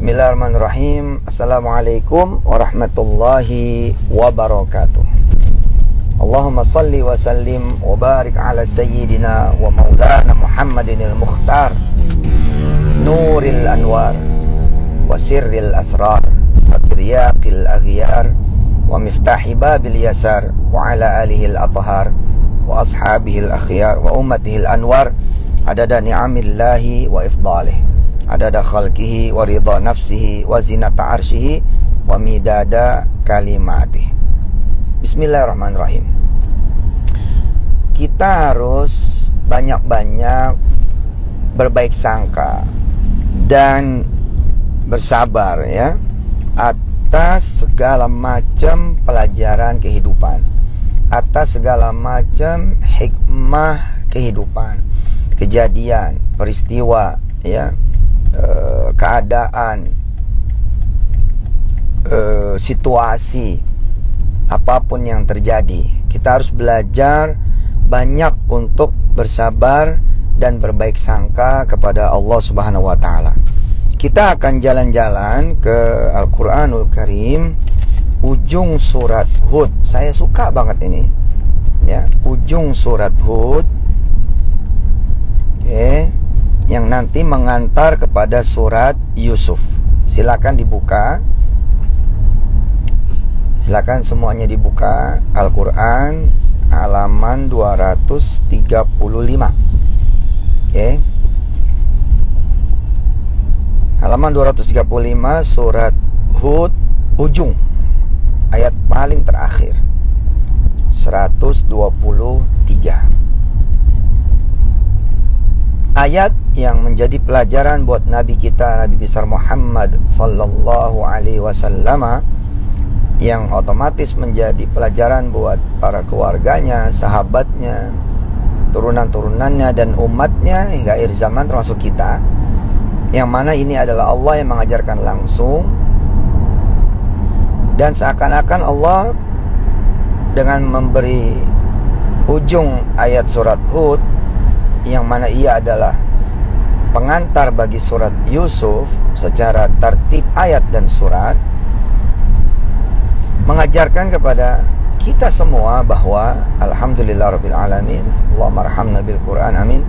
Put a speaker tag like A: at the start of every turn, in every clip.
A: Bismillahirrahmanirrahim. Assalamualaikum warahmatullahi wabarakatuh. Allahumma salli wa sallim wa barik ala sayyidina wa maulana Muhammadin al-Mukhtar Nuril Anwar wa sirril asrar wa kiryaqil aghyar wa miftahi babil yasar wa ala alihi al-athhar wa ashabihi al-akhyar wa ummatihi al-anwar adada ni'amillahi wa ifdalih, adada khalqihi wa ridha nafsihi wa zinata arshihi wa midada kalimatih. Bismillahirrahmanirrahim. Kita harus banyak-banyak berbaik sangka dan bersabar ya atas segala macam pelajaran kehidupan, atas segala macam hikmah kehidupan, kejadian, peristiwa ya, keadaan, situasi, apapun yang terjadi, kita harus belajar banyak untuk bersabar dan berbaik sangka kepada Allah Subhanahu wa Ta'ala. Kita akan jalan-jalan ke Al-Quranul Karim, ujung surat Hud. Saya suka banget ini ya, ujung surat Hud, yang nanti mengantar kepada surat Yusuf. Silakan dibuka, silakan semuanya dibuka. Al-Quran halaman 235. Halaman 235 surat Hud, ujung ayat paling terakhir 123. Ayat yang menjadi pelajaran buat Nabi kita, Nabi besar Muhammad sallallahu alaihi wasallam, yang otomatis menjadi pelajaran buat para keluarganya, sahabatnya, turunan-turunannya dan umatnya hingga akhir zaman termasuk kita, yang mana ini adalah Allah yang mengajarkan langsung. Dan seakan-akan Allah dengan memberi ujung ayat surat Hud, yang mana ia adalah pengantar bagi surat Yusuf secara tertib ayat dan surat, mengajarkan kepada kita semua bahwa alhamdulillah rabbil alamin, Allahumma arhamna bil Quran, amin,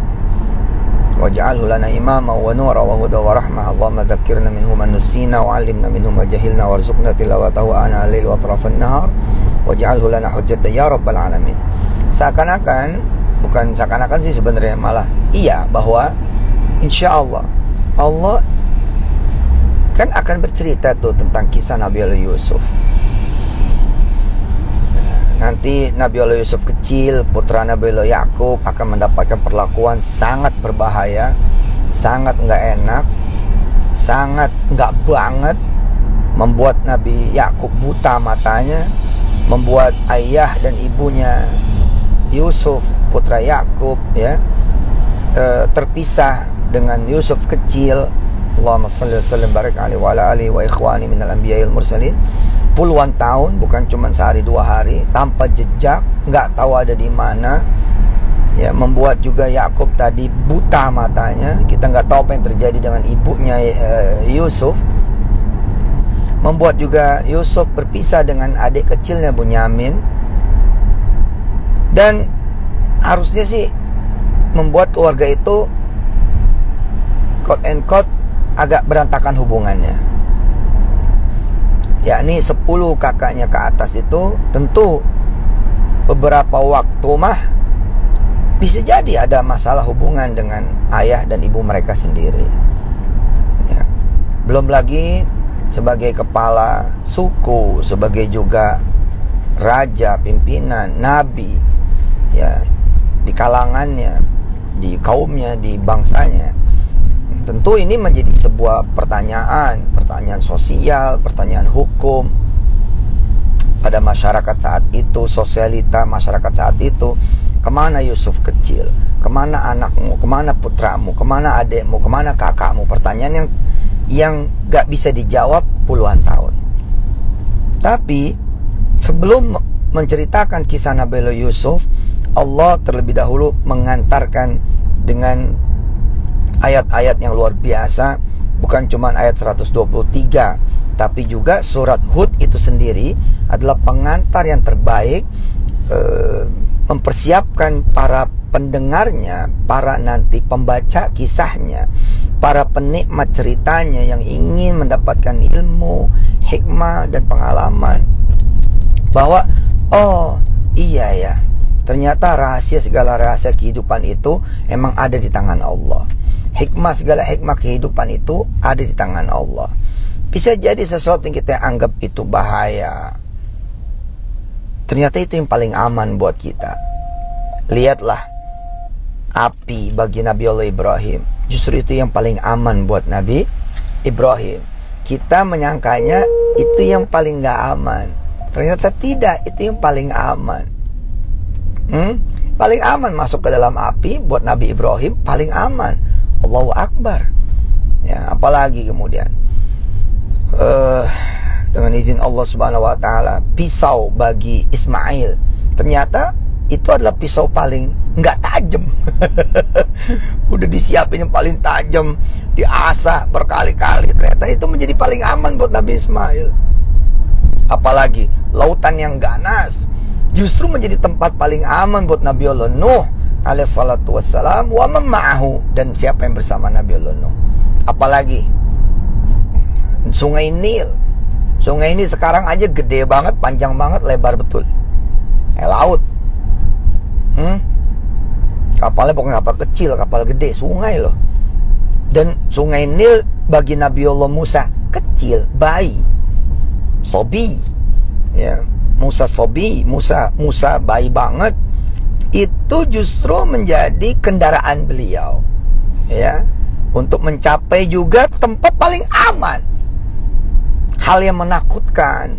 A: waj'alhu lana imama wa nura wa huda wa rahmah, Allahumma dzakkirna minhu man nusina wa 'allimna minhu ma jahilna warzuqna tilawatahu ana al-lail wa atrafan nahar waj'alhu lana hujjatan ya rabbal alamin. Bukan seakan-akan sih, sebenarnya malah iya, bahwa insya Allah Allah kan akan bercerita tuh tentang kisah Nabi Allah Yusuf. Nanti Nabi Allah Yusuf kecil, putra Nabi Allah Yakub, akan mendapatkan perlakuan sangat berbahaya, sangat nggak enak, sangat nggak banget, membuat Nabi Yakub buta matanya, membuat ayah dan ibunya Yusuf putra Yakub ya terpisah dengan Yusuf kecil. Allahumma shalli wa sallim barik alaihi wa ala alihi wa ikhwani minal anbiya'il mursalin. Puluhan tahun, bukan cuma sehari dua hari, tanpa jejak, nggak tahu ada di mana ya, membuat juga Yakub tadi buta matanya. Kita nggak tahu apa yang terjadi dengan ibunya Yusuf, membuat juga Yusuf berpisah dengan adik kecilnya Bunyamin, dan harusnya sih membuat keluarga itu quote and quote agak berantakan hubungannya. Yakni 10 kakaknya ke atas itu tentu beberapa waktu mah bisa jadi ada masalah hubungan dengan ayah dan ibu mereka sendiri ya. Belum lagi sebagai kepala suku, sebagai juga raja, pimpinan, nabi ya, di kalangannya, di kaumnya, di bangsanya. Tentu ini menjadi sebuah pertanyaan sosial, pertanyaan hukum pada masyarakat saat itu, sosialita masyarakat saat itu. Kemana Yusuf kecil? Kemana anakmu? Kemana putramu? Kemana adekmu? Kemana kakakmu? Pertanyaan yang gak bisa dijawab puluhan tahun. Tapi sebelum menceritakan kisah Nabi Yusuf, Allah terlebih dahulu mengantarkan dengan ayat-ayat yang luar biasa bukan cuma ayat 123, tapi juga surat Hud itu sendiri adalah pengantar yang terbaik, mempersiapkan para pendengarnya, para nanti pembaca kisahnya, para penikmat ceritanya yang ingin mendapatkan ilmu, hikmah, dan pengalaman, bahwa oh iya ya, ternyata segala rahasia kehidupan itu emang ada di tangan Allah. Segala hikmah kehidupan itu ada di tangan Allah. Bisa jadi sesuatu yang kita anggap itu bahaya, ternyata itu yang paling aman buat kita. Lihatlah api bagi Nabi Allah Ibrahim, justru itu yang paling aman buat Nabi Ibrahim. Kita menyangkanya itu yang paling gak aman, ternyata tidak, itu yang paling aman. Paling aman masuk ke dalam api buat Nabi Ibrahim, paling aman. Allahu Akbar. Ya, apalagi kemudian dengan izin Allah Subhanahu wa taala, pisau bagi Ismail, ternyata itu adalah pisau paling nggak tajam. Udah disiapin yang paling tajam, diasah berkali-kali, ternyata itu menjadi paling aman buat Nabi Ismail. Apalagi lautan yang ganas justru menjadi tempat paling aman buat Nabi Allah Nuh alaihi salatu wassalam wa man ma'ahu, dan siapa yang bersama Nabi Allah Nuh. Apalagi Sungai Nil. Sungai ini sekarang aja gede banget, panjang banget, lebar betul, laut. Kapalnya bukan kapal kecil, kapal gede, sungai loh. Dan Sungai Nil bagi Nabi Allah Musa kecil, bayi, sobi, ya, Musa sobi, Musa bayi banget. Itu justru menjadi kendaraan beliau, ya, untuk mencapai juga tempat paling aman. Hal yang menakutkan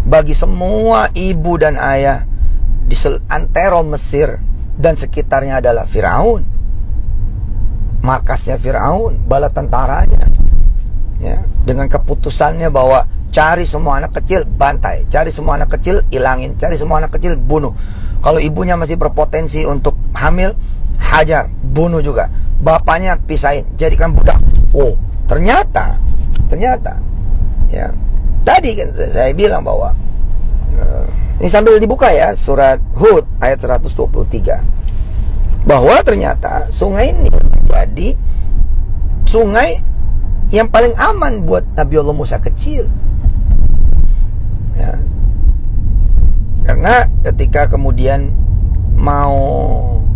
A: bagi semua ibu dan ayah di antero Mesir dan sekitarnya adalah Firaun, markasnya Firaun, bala tentaranya, ya, dengan keputusannya bahwa cari semua anak kecil bantai, cari semua anak kecil ilangin, cari semua anak kecil bunuh. Kalau ibunya masih berpotensi untuk hamil, hajar, bunuh juga. Bapaknya pisahin, jadikan budak. Oh, ternyata ya, tadi kan saya bilang bahwa ini sambil dibuka ya, surat Hud ayat 123, bahwa ternyata sungai ini menjadi sungai yang paling aman buat Nabi Allah Musa kecil, ya. Karena ketika kemudian mau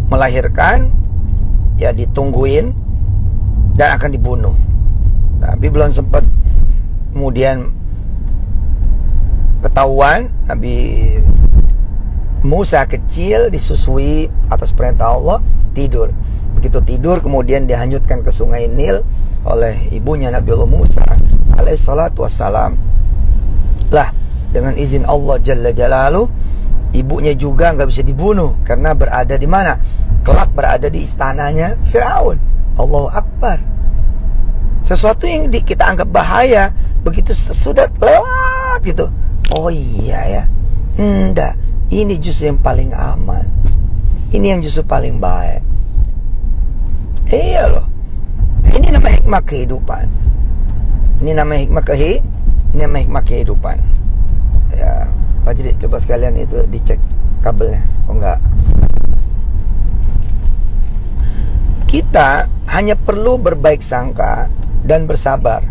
A: melahirkan, ya ditungguin dan akan dibunuh, tapi belum sempat kemudian ketahuan, Nabi Musa kecil disusui atas perintah Allah, tidur. Begitu tidur kemudian dihanyutkan ke Sungai Nil oleh ibunya Nabi Allah Musa alaihi salatu wassalam. Lah, dengan izin Allah Jalla Jalaluh, ibunya juga nggak bisa dibunuh karena berada di mana? Kelak berada di istananya Firaun. Allahu Akbar. Sesuatu yang kita anggap bahaya, begitu sudah lewat gitu, oh iya ya, enggak, ini justru yang paling aman, ini yang justru paling baik. Iya loh, ini nama hikmah kehidupan, ini nama hikmah kehidupan. Ya, Pak Jadi, coba sekalian itu dicek kabelnya. Oh enggak. Kita hanya perlu berbaik sangka dan bersabar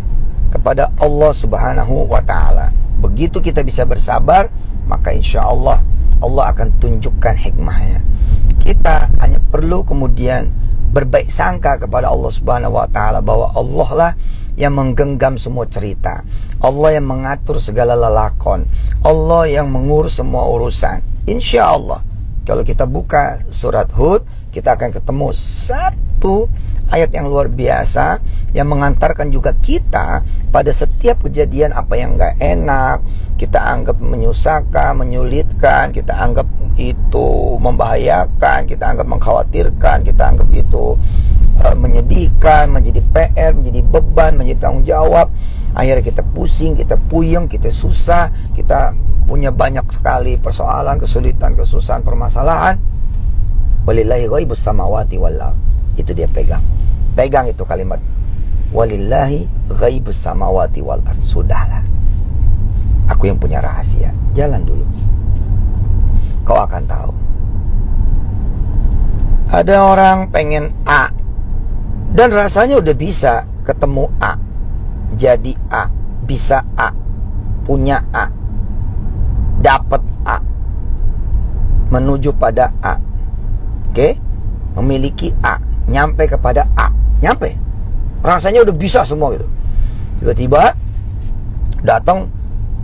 A: kepada Allah Subhanahu wa ta'ala. Begitu kita bisa bersabar, maka insya Allah Allah akan tunjukkan hikmahnya. Kita hanya perlu kemudian berbaik sangka kepada Allah Subhanahu wa ta'ala bahwa Allah lah yang menggenggam semua cerita, Allah yang mengatur segala lelakon, Allah yang mengurus semua urusan. Insya Allah kalau kita buka surat Hud, kita akan ketemu satu ayat yang luar biasa yang mengantarkan juga kita pada setiap kejadian apa yang gak enak, kita anggap menyusahkan, menyulitkan, kita anggap itu membahayakan, kita anggap mengkhawatirkan, kita anggap itu menyedihkan, menjadi PR, menjadi beban, menjadi tanggung jawab. Akhirnya kita pusing, kita puyeng, kita susah, kita punya banyak sekali persoalan, kesulitan, kesusahan, permasalahan. Walillahi ghaibus samawati wal ardh. Itu dia pegang itu kalimat Walillahi ghaibus samawati wal ard. Sudahlah, aku yang punya rahasia. Jalan dulu, kau akan tahu. Ada orang pengen A, dan rasanya udah bisa ketemu A, jadi A, bisa A, punya A, dapat A, menuju pada A. Oke? Memiliki A, nyampe kepada A, nyampe. Rasanya udah bisa semua gitu. Tiba-tiba datang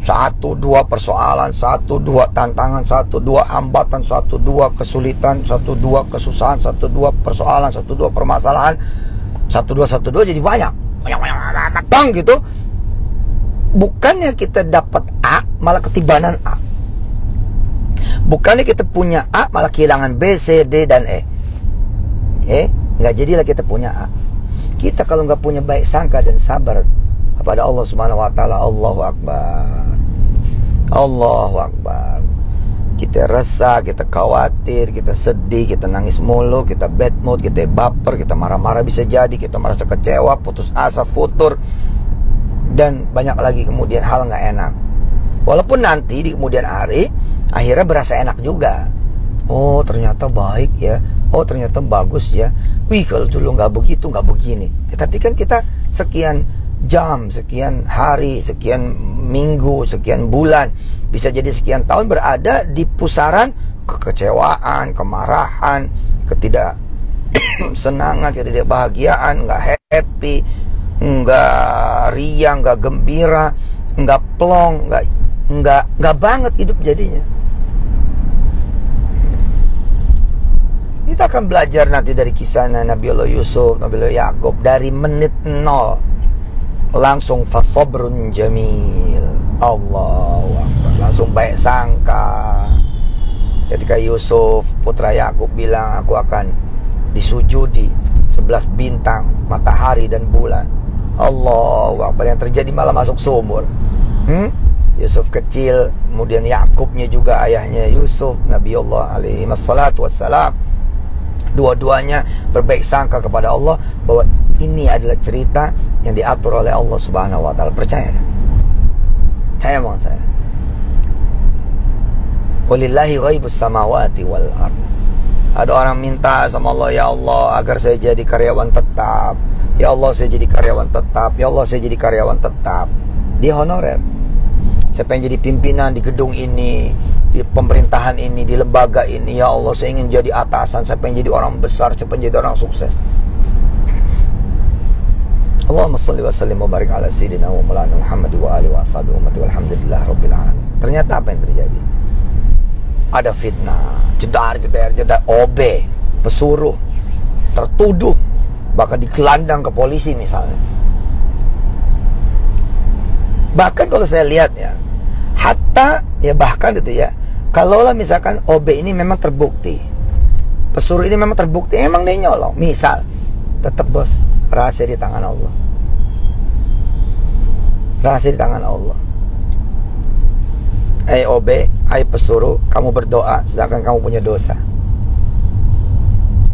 A: 1-2 persoalan, 1-2 tantangan, 1-2 hambatan, 1-2 kesulitan, 1-2 kesusahan, 1-2 persoalan, 1-2 permasalahan, 1-2 jadi banyak bang gitu. Bukannya kita dapat A, malah ketibanan A. Bukannya kita punya A, malah kehilangan B, C, D, dan E. Nggak jadilah kita punya A. Kita kalau nggak punya baik sangka dan sabar kepada Allah Subhanahu wa Ta'ala, Allahu Akbar, Allahu Akbar, kita resah, kita khawatir, kita sedih, kita nangis mulu, kita bad mood, kita baper, kita marah-marah, bisa jadi kita merasa kecewa, putus asa, futur, dan banyak lagi kemudian hal nggak enak. Walaupun nanti di kemudian hari akhirnya berasa enak juga. Oh ternyata baik ya, oh ternyata bagus ya. Wih kalau dulu nggak begitu, nggak begini ya, tapi kan kita sekian jam, sekian hari, sekian minggu, sekian bulan, bisa jadi sekian tahun berada di pusaran kekecewaan, kemarahan, ketidaksenangan, ketidakbahagiaan, nggak happy, nggak riang, nggak gembira, nggak plong, nggak banget hidup jadinya. Kita akan belajar nanti dari kisah Nabiullah Yusuf, Nabiullah Yakub, dari menit 0 langsung fasabrun jamil. Allahu Akbar, langsung baik sangka. Ketika Yusuf putra Yakub bilang, aku akan disujudi 11 bintang, matahari dan bulan. Allahu Akbar, yang terjadi malah masuk sumur. Yusuf kecil, kemudian Yakubnya juga ayahnya Yusuf, Nabiullah alaihi wassalatu wassalam, dua-duanya berbaik sangka kepada Allah bahwa ini adalah cerita yang diatur oleh Allah Subhanahu wa Ta'ala. Percaya? Saya mohon saya. Walillahi ghaibus samawati wal ard. Ada orang minta sama Allah, ya Allah agar saya jadi karyawan tetap. Ya Allah saya jadi karyawan tetap. Ya Allah saya jadi karyawan tetap. Dia honorer. Saya pengen jadi pimpinan di gedung ini, di pemerintahan ini, di lembaga ini. Ya Allah saya ingin jadi atasan, saya pengen jadi orang besar, saya pengen jadi orang sukses. Allahumma salli wa sallim wa barik ala sayyidina wa maulana Muhammad wa alihi wa sahbihi ummati walhamdulillah rabbil alamin. Ternyata apa yang terjadi? Ada fitnah, jedar, OB, pesuruh, tertuduh, bahkan digelandang ke polisi misalnya. Bahkan kalau saya lihat ya, hatta ya bahkan itu ya, kalaulah misalkan OB ini memang terbukti, pesuruh ini memang terbukti, emang dia nyolong, misal, tetap bos, rahasia di tangan Allah. Rahasia di tangan Allah. Hai OB, hai pesuruh, kamu berdoa sedangkan kamu punya dosa.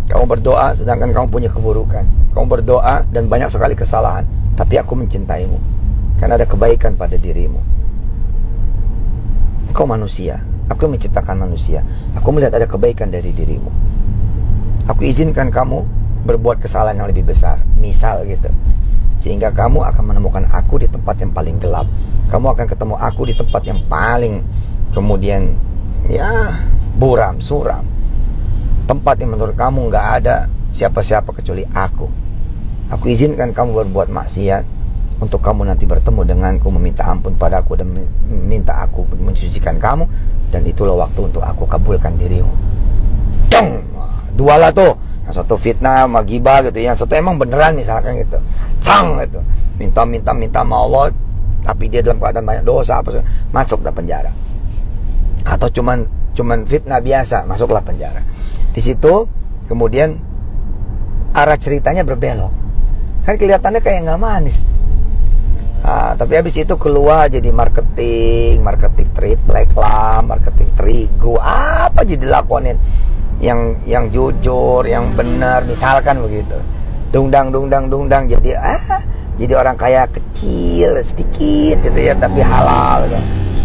A: Kamu berdoa sedangkan kamu punya keburukan. Kamu berdoa dan banyak sekali kesalahan, tapi aku mencintaimu karena ada kebaikan pada dirimu. Engkau manusia, aku menciptakan manusia. Aku melihat ada kebaikan dari dirimu. Aku izinkan kamu berbuat kesalahan yang lebih besar, misal gitu, sehingga kamu akan menemukan aku di tempat yang paling gelap. Kamu akan ketemu aku di tempat yang paling kemudian ya buram, suram, tempat yang menurut kamu nggak ada siapa-siapa kecuali aku. Aku izinkan kamu berbuat maksiat untuk kamu nanti bertemu denganku, meminta ampun padaku dan meminta aku mensucikan kamu, dan itulah waktu untuk aku kabulkan dirimu. Dong, dua lah tuh. Yang satu fitnah, magibah gitu, yang satu emang beneran misalkan gitu, sang gitu, minta sama Allah, tapi dia dalam keadaan banyak dosa apa, masuklah penjara. Atau cuman fitnah biasa, masuklah penjara. Di situ kemudian arah ceritanya berbelok, kan kelihatannya kayak nggak manis. Tapi habis itu keluar jadi marketing triplek lah, marketing terigu, apa jadi dilakonin yang jujur, yang benar, misalkan begitu. Dungdang jadi Jadi orang kaya kecil sedikit gitu ya, tapi halal gitu.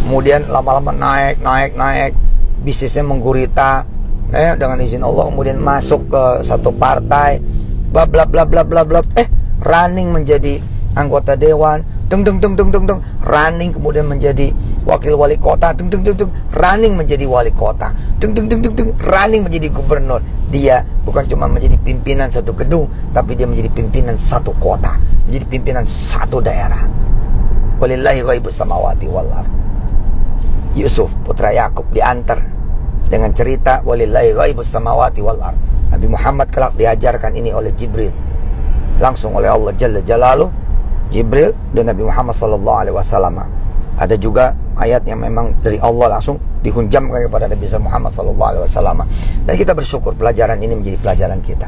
A: Kemudian lama-lama naik, bisnisnya menggurita dengan izin Allah, kemudian masuk ke satu partai, bla bla bla bla bla bla, running menjadi anggota dewan, running kemudian menjadi wakil wali kota, running menjadi wali kota, running menjadi gubernur. Dia bukan cuma menjadi pimpinan satu gedung, tapi dia menjadi pimpinan satu kota, menjadi pimpinan satu daerah. Walillahi ghaibus samawati wal ardh. Yusuf putra Yakub diantar dengan cerita walillahi ghaibus samawati wal ardh. Nabi Muhammad kelak diajarkan ini oleh Jibril langsung oleh Allah Jalla Jalaluh, Jibril dan Nabi Muhammad SAW. Ada juga ayat yang memang dari Allah langsung dihunjamkan kepada Nabi Muhammad SAW. Dan kita bersyukur pelajaran ini menjadi pelajaran kita.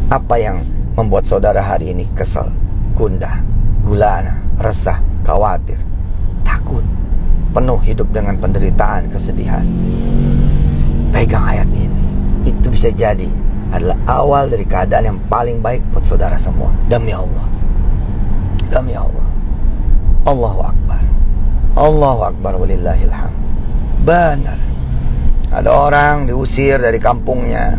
A: Apa yang membuat saudara hari ini kesal, gundah, gulana, resah, khawatir, takut, penuh hidup dengan penderitaan, kesedihan, pegang ayat ini. Itu bisa jadi adalah awal dari keadaan yang paling baik buat saudara semua. Demi Allah, demi Allah. Allahu Akbar, Allahu Akbar, walillahilhamd. Benar, ada orang diusir dari kampungnya,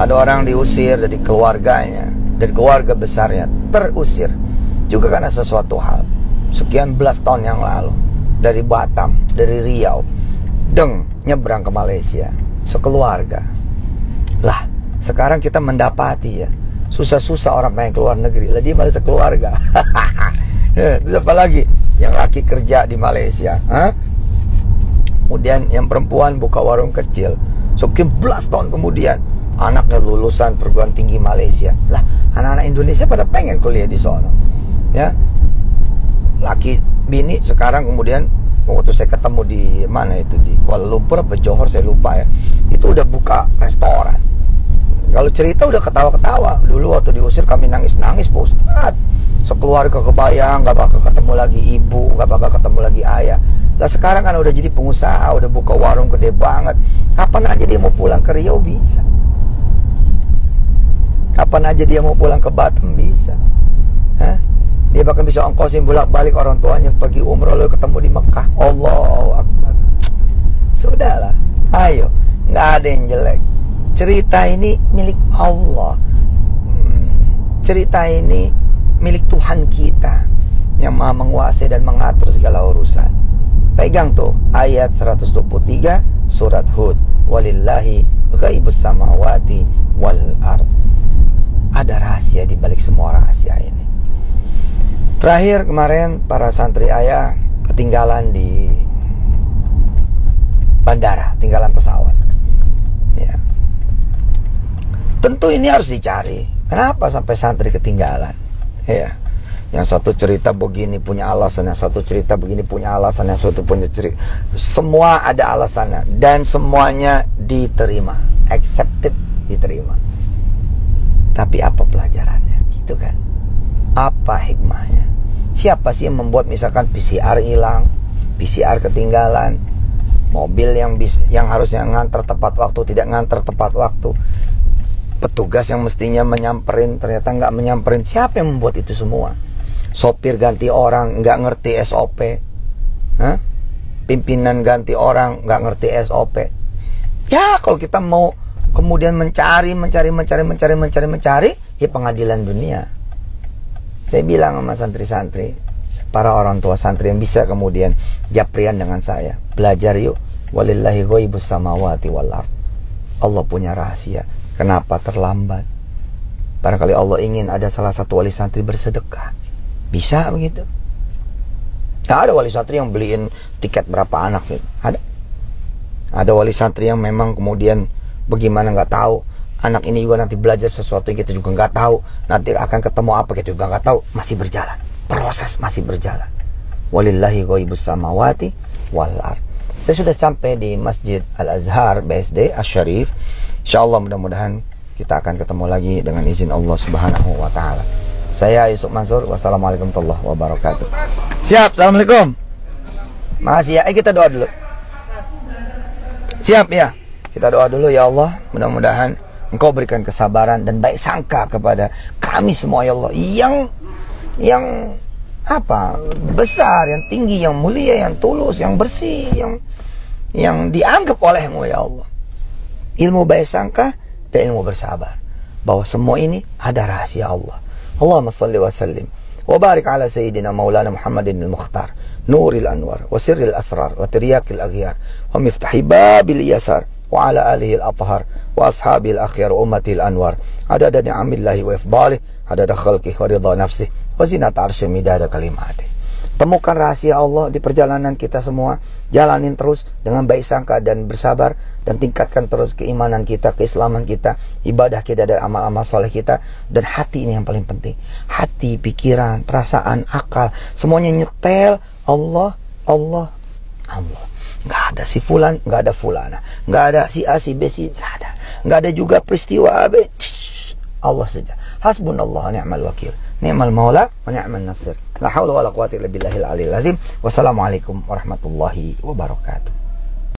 A: ada orang diusir dari keluarganya, dari keluarga besarnya, terusir juga karena sesuatu hal. Sekian belas tahun yang lalu, dari Batam, dari Riau, nyebrang ke Malaysia, sekeluarga. Lah, sekarang kita mendapati ya, susah-susah orang pengen keluar negeri, lah dia malah sekeluarga. Terus apa lagi? Yang laki kerja di Malaysia, kemudian yang perempuan buka warung kecil. Sekian belas tahun kemudian anaknya lulusan perguruan tinggi Malaysia. Lah, anak-anak Indonesia pada pengen kuliah di sono. Ya, laki bini sekarang kemudian waktu saya ketemu di mana itu, di Kuala Lumpur apa Johor saya lupa ya, itu udah buka restoran. Kalau cerita udah ketawa-ketawa. Dulu waktu diusir kami nangis-nangis Pak Ustadz, sekeluarga kebayang gak bakal ketemu lagi ibu, gak bakal ketemu lagi ayah. Lah sekarang kan udah jadi pengusaha, udah buka warung gede banget. Kapan aja dia mau pulang ke Riau bisa, kapan aja dia mau pulang ke Batam bisa. Dia bahkan bisa ongkosin bolak-balik orang tuanya pergi umroh lalu ketemu di Mekah. Allahu Akbar. Sudahlah, ayo, nggak ada yang jelek. Cerita ini milik Allah. Cerita ini milik Tuhan kita yang Maha menguasai dan mengatur segala urusan. Pegang tuh ayat 123 surat Hud. Walillahi ghaibus samawati wal ardh. Ada rahasia di balik semua rahasia ini. Terakhir kemarin para santri ayah ketinggalan di bandara, tinggalan pesawat. Ya. Tentu ini harus dicari. Kenapa sampai santri ketinggalan? Ya. Yang satu cerita begini punya alasan, yang satu cerita begini punya alasan, yang satu punya cerita. Semua ada alasannya dan semuanya diterima, accepted, diterima. Tapi apa pelajarannya? Gitu kan? Apa hikmahnya? Siapa sih yang membuat misalkan PCR hilang, PCR ketinggalan, mobil yang harusnya nganter tepat waktu tidak nganter tepat waktu, petugas yang mestinya menyamperin ternyata nggak menyamperin. Siapa yang membuat itu semua? Sopir ganti orang nggak ngerti SOP, pimpinan ganti orang nggak ngerti SOP. Ya kalau kita mau kemudian mencari, ya pengadilan dunia. Saya bilang sama santri-santri, para orang tua santri yang bisa kemudian japrian dengan saya, belajar yuk. Walillahi ghaibus samawati wal ardh. Allah punya rahasia. Kenapa terlambat? Barangkali Allah ingin ada salah satu wali santri bersedekah. Bisa begitu? Nah, ada wali santri yang beliin tiket berapa anak gitu. Ada wali santri yang memang kemudian bagaimana nggak tahu. Anak ini juga nanti belajar sesuatu yang kita juga nggak tahu. Nanti akan ketemu apa kita juga nggak tahu. Masih berjalan. Proses masih berjalan. Walillahi ghaibus samawati wal ardh. Saya sudah sampai di Masjid Al-Azhar BSD Asy-Syarif. Insyaallah mudah-mudahan kita akan ketemu lagi dengan izin Allah Subhanahu wa taala. Saya Yusuf Mansur. Wassalamualaikum warahmatullahi wabarakatuh. Siap. Assalamualaikum. Makasih ya. Kita doa dulu. Siap ya. Kita doa dulu. Ya Allah, mudah-mudahan Engkau berikan kesabaran dan baik sangka kepada kami semua ya Allah, yang yang apa? Besar, yang tinggi, yang mulia, yang tulus, yang bersih, yang dianggap olehmu ya Allah. Ilmu baik sangka dan ilmu bersabar. Bahwa semua ini ada rahasia Allah. Allahumma salli wa sallim wa barik ala sayyidina maulana Muhammadin al-Mukhtar nuril anwar wa sirril asrar wa tiryakil aghyar wa miftahi babil yasar wa ala alihi al-athhar wa ashabil akhyar wa ummatil anwar adada ni'amillahi wa ifdalih adada khalqih wa ridha nafsih wa zinat arsyih midada kalimatih. Temukan rahasia Allah di perjalanan kita semua. Jalanin terus dengan baik sangka dan bersabar. Dan tingkatkan terus keimanan kita, keislaman kita, ibadah kita dan amal-amal soleh kita. Dan hati ini yang paling penting. Hati, pikiran, perasaan, akal, semuanya nyetel Allah, Allah, Allah. Nggak ada si fulan, nggak ada fulana. Nggak ada si A, si B, si nggak ada. Nggak ada juga peristiwa A, B. Allah saja. Hasbunallah wa ni'mal wakil. Ni'mal maula wa ni'mal nasir. La haula wa la quwwata illa billahil aliyil azim. Wassalamualaikum warahmatullahi wabarakatuh.